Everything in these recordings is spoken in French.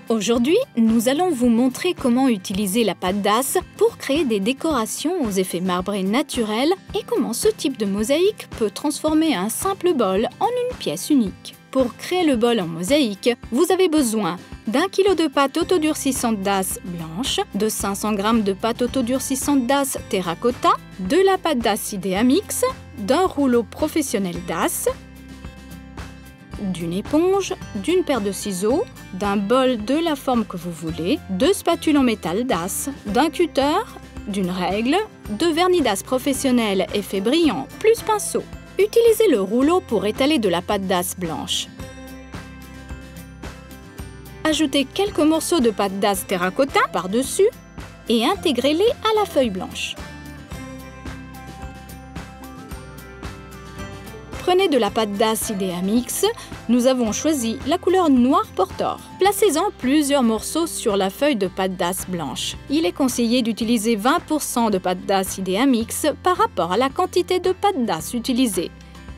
Aujourd'hui, nous allons vous montrer comment utiliser la pâte d'asse pour créer des décorations aux effets marbrés naturels et comment ce type de mosaïque peut transformer un simple bol en une pièce unique. Pour créer le bol en mosaïque, vous avez besoin d'1 kg de pâte autodurcissante d'asse blanche, de 500 g de pâte autodurcissante d'asse terracotta, de la pâte d'asse Idea Mix, d'un rouleau professionnel d'asse, d'une éponge, d'une paire de ciseaux, d'un bol de la forme que vous voulez, de spatules en métal d'asse, d'un cutter, d'une règle, de vernis d'asse professionnel effet brillant plus pinceau. Utilisez le rouleau pour étaler de la pâte d'asse blanche. Ajoutez quelques morceaux de pâte d'asse terracotta par-dessus et intégrez-les à la feuille blanche. Prenez de la pâte d'asse Idea Mix. Nous avons choisi la couleur noir portor. Placez-en plusieurs morceaux sur la feuille de pâte d'asse blanche. Il est conseillé d'utiliser 20% de pâte d'asse Idea Mix par rapport à la quantité de pâte d'asse utilisée.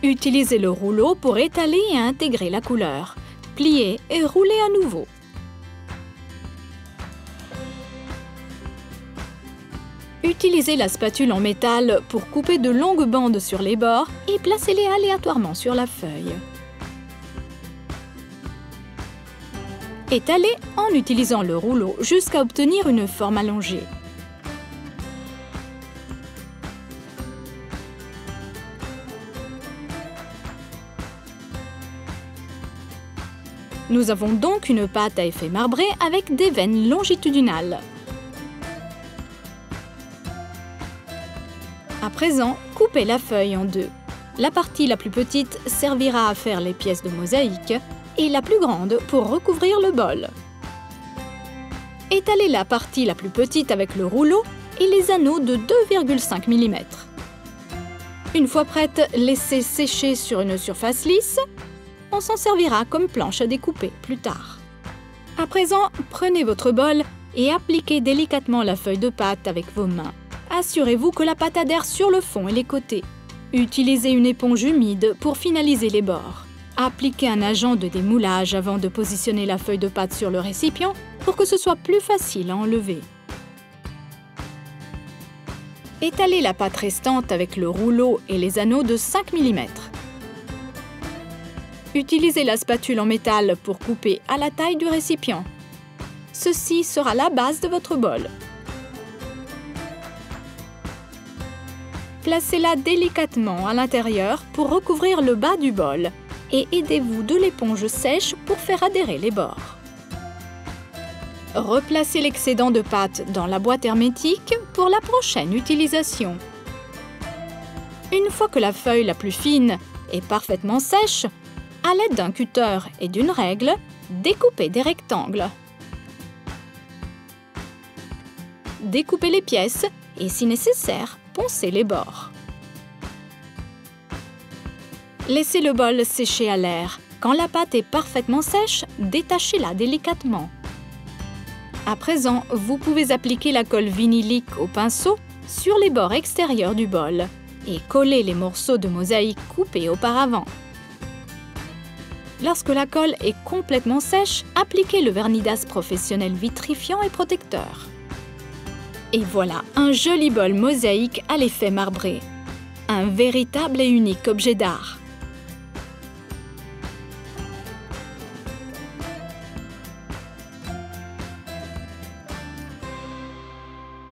Utilisez le rouleau pour étaler et intégrer la couleur. Pliez et roulez à nouveau. Utilisez la spatule en métal pour couper de longues bandes sur les bords et placez-les aléatoirement sur la feuille. Étalez en utilisant le rouleau jusqu'à obtenir une forme allongée. Nous avons donc une pâte à effet marbré avec des veines longitudinales. À présent, coupez la feuille en deux. La partie la plus petite servira à faire les pièces de mosaïque et la plus grande pour recouvrir le bol. Étalez la partie la plus petite avec le rouleau et les anneaux de 2,5 mm. Une fois prête, laissez sécher sur une surface lisse. On s'en servira comme planche à découper plus tard. À présent, prenez votre bol et appliquez délicatement la feuille de pâte avec vos mains. Assurez-vous que la pâte adhère sur le fond et les côtés. Utilisez une éponge humide pour finaliser les bords. Appliquez un agent de démoulage avant de positionner la feuille de pâte sur le récipient pour que ce soit plus facile à enlever. Étalez la pâte restante avec le rouleau et les anneaux de 5 mm. Utilisez la spatule en métal pour couper à la taille du récipient. Ceci sera la base de votre bol. Placez-la délicatement à l'intérieur pour recouvrir le bas du bol et aidez-vous de l'éponge sèche pour faire adhérer les bords. Replacez l'excédent de pâte dans la boîte hermétique pour la prochaine utilisation. Une fois que la feuille la plus fine est parfaitement sèche, à l'aide d'un cutter et d'une règle, découpez des rectangles. Découpez les pièces et, si nécessaire, poncez les bords. Laissez le bol sécher à l'air. Quand la pâte est parfaitement sèche, détachez-la délicatement. À présent, vous pouvez appliquer la colle vinylique au pinceau sur les bords extérieurs du bol et coller les morceaux de mosaïque coupés auparavant. Lorsque la colle est complètement sèche, appliquez le vernis d'asse professionnel vitrifiant et protecteur. Et voilà, un joli bol mosaïque à l'effet marbré. Un véritable et unique objet d'art.